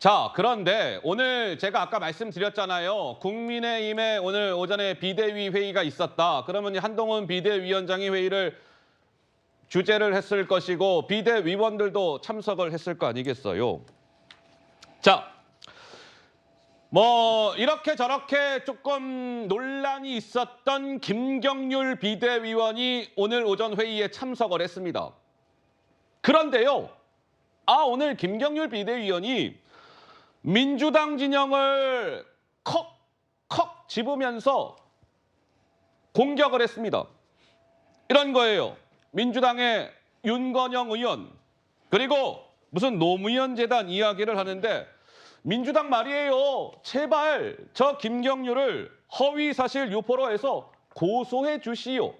자, 그런데 오늘 제가 아까 말씀드렸잖아요. 국민의힘에 오늘 오전에 비대위 회의가 있었다. 그러면 한동훈 비대위원장이 회의를 주재를 했을 것이고 비대위원들도 참석을 했을 거 아니겠어요. 자, 뭐 이렇게 저렇게 조금 논란이 있었던 김경률 비대위원이 오늘 오전 회의에 참석을 했습니다. 그런데요. 오늘 김경률 비대위원이 민주당 진영을 컥컥 집으면서 공격을 했습니다. 이런 거예요. 민주당의 윤건영 의원 그리고 무슨 노무현 재단 이야기를 하는데 민주당 말이에요. 제발 저 김경률을 허위사실 유포로 해서 고소해 주시오.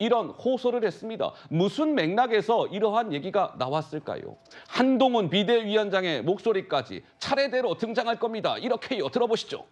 이런 호소를 했습니다. 무슨 맥락에서 이러한 얘기가 나왔을까요? 한동훈 비대위원장의 목소리까지 차례대로 등장할 겁니다. 이렇게요. 들어보시죠.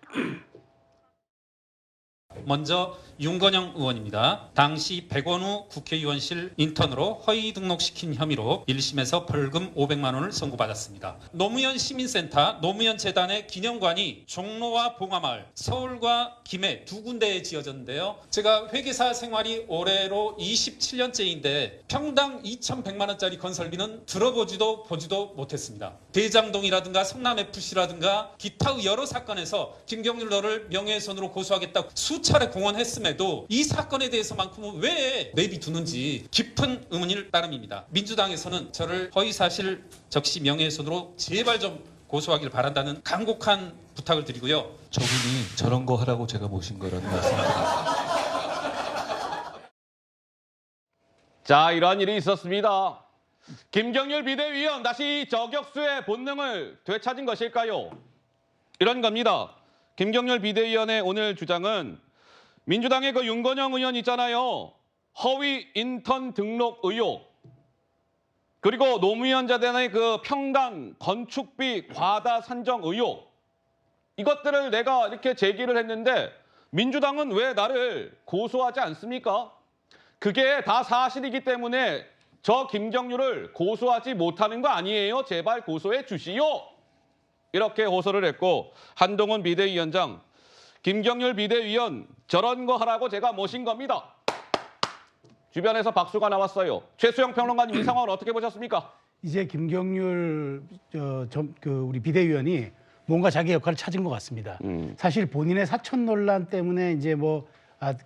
먼저 윤건영 의원입니다. 당시 백원우 국회의원실 인턴으로 허위 등록시킨 혐의로 1심에서 벌금 500만 원을 선고받았습니다. 노무현 시민센터, 노무현 재단의 기념관이 종로와 봉화마을, 서울과 김해 두 군데에 지어졌는데요. 제가 회계사 생활이 올해로 27년째인데 평당 2,100만 원짜리 건설비는 들어보지도 보지도 못했습니다. 대장동이라든가 성남FC라든가 기타의 여러 사건에서 김경률 너를 명예훼손으로 고소하겠다고 수차례 공언했음에도 이 사건에 대해서만큼은 왜 내비두는지 깊은 의문일 따름입니다. 민주당에서는 저를 허위사실 적시 명예훼손으로 제발 좀 고소하길 바란다는 간곡한 부탁을 드리고요. 저분이 저런 거 하라고 제가 모신 거라는 말씀드립니다. 자, 이런 일이 있었습니다. 김경률 비대위원 다시 저격수의 본능을 되찾은 것일까요? 이런 겁니다. 김경률 비대위원의 오늘 주장은 민주당의 그 윤건영 의원 있잖아요. 허위 인턴 등록 의혹. 그리고 노무현 재단의 그 평당 건축비 과다 산정 의혹. 이것들을 내가 이렇게 제기를 했는데 민주당은 왜 나를 고소하지 않습니까? 그게 다 사실이기 때문에 저 김경률을 고소하지 못하는 거 아니에요? 제발 고소해 주시오. 이렇게 호소를 했고 한동훈 비대위원장, 김경률 비대위원 저런 거 하라고 제가 모신 겁니다. 주변에서 박수가 나왔어요. 최수영 평론가님 이 상황을 어떻게 보셨습니까? 이제 김경률 우리 비대위원이 뭔가 자기 역할을 찾은 것 같습니다. 사실 본인의 사천 논란 때문에 이제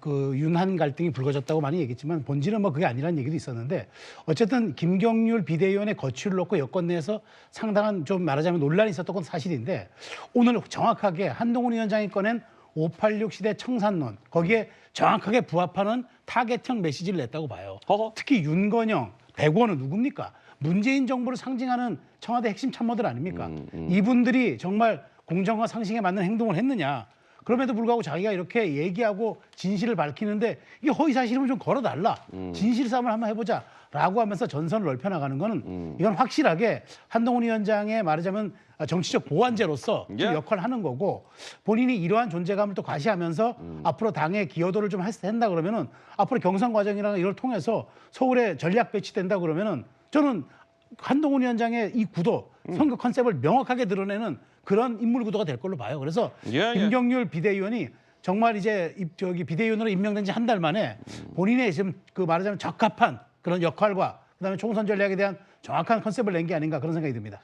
그 윤한 갈등이 불거졌다고 많이 얘기했지만 본질은 그게 아니라는 얘기도 있었는데 어쨌든 김경률 비대위원의 거취를 놓고 여권 내에서 상당한 좀 말하자면 논란이 있었던 건 사실인데 오늘 정확하게 한동훈 위원장이 꺼낸 586 시대 청산론 거기에 정확하게 부합하는 타겟형 메시지를 냈다고 봐요. 특히 윤건영, 백원은 누굽니까? 문재인 정부를 상징하는 청와대 핵심 참모들 아닙니까? 이분들이 정말 공정과 상식에 맞는 행동을 했느냐? 그럼에도 불구하고 자기가 이렇게 얘기하고 진실을 밝히는데 이게 허위사실이면 좀 걸어달라. 진실 싸움을 한번 해보자. 라고 하면서 전선을 넓혀나가는 거는 이건 확실하게 한동훈 위원장의 말하자면 정치적 보완제로서 좀 역할을 하는 거고 본인이 이러한 존재감을 또 과시하면서 앞으로 당의 기여도를 좀 한다 그러면은 앞으로 경선 과정이랑 이걸 통해서 서울에 전략 배치된다 그러면은 저는 한동훈 위원장의 이 구도, 선거 컨셉을 명확하게 드러내는 그런 인물 구도가 될 걸로 봐요. 그래서 김경률 비대위원이 정말 이제 비대위원으로 임명된 지 한 달 만에 본인의 지금 그 말하자면 적합한 그런 역할과 그다음에 총선 전략에 대한 정확한 컨셉을 낸 게 아닌가 그런 생각이 듭니다.